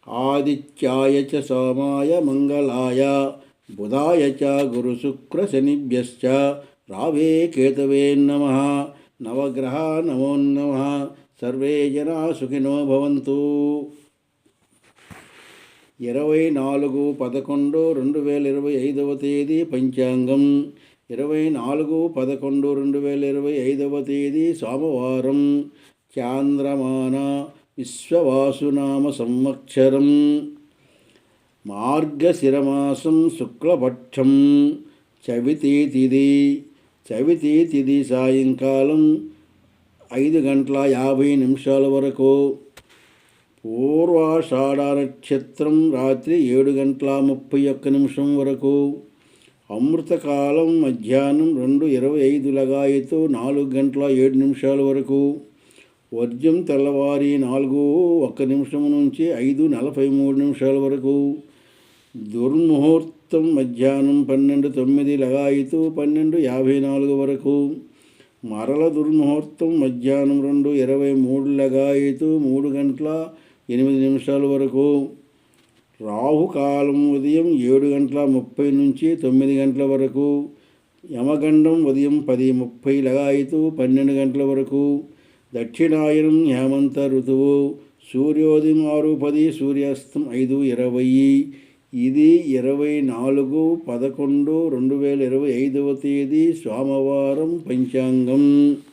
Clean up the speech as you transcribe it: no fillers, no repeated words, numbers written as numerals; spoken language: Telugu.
ఆదిత్యాయ చ సోమాయ మంగళాయ బుధాయ చ గురుశుక్రశనిభ్యశ్చ రావే కేతవే నమః. నవగ్రహ నమో నమః. సర్వే జనా సుఖినో భవంతు. 24/11/2025 తేదీ పంచాంగం. 24/11/2025 తేదీ సోమవారం. చాంద్రమాన విశ్వవాసునామ సంవత్సరం. మార్గశిరమాసం శుక్లపక్షం. చవితి తిథి సాయంకాలం 5:50 వరకు. పూర్వాషాఢ నక్షత్రం రాత్రి 7:31 వరకు. అమృతకాలం మధ్యాహ్నం 2:25 లగాయతు 4:07 వరకు. వర్జ్యం తెల్లవారి 4:01 నుంచి 5:43 వరకు. దుర్ముహూర్తం మధ్యాహ్నం 12:09 లగాయతు 12:54 వరకు. మరల దుర్ముహూర్తం మధ్యాహ్నం 2:23 లగాయతు 3:08 వరకు. రాహుకాలం ఉదయం 7:30 నుంచి 9 వరకు. యమగండం ఉదయం 10:30 లగాయతు 12 వరకు. దక్షిణాయనం హేమంత ఋతువు. సూర్యోదయం 6:10, సూర్యాస్తం 5:20. ఇది 24/11/2025 తేదీ సోమవారం పంచాంగం.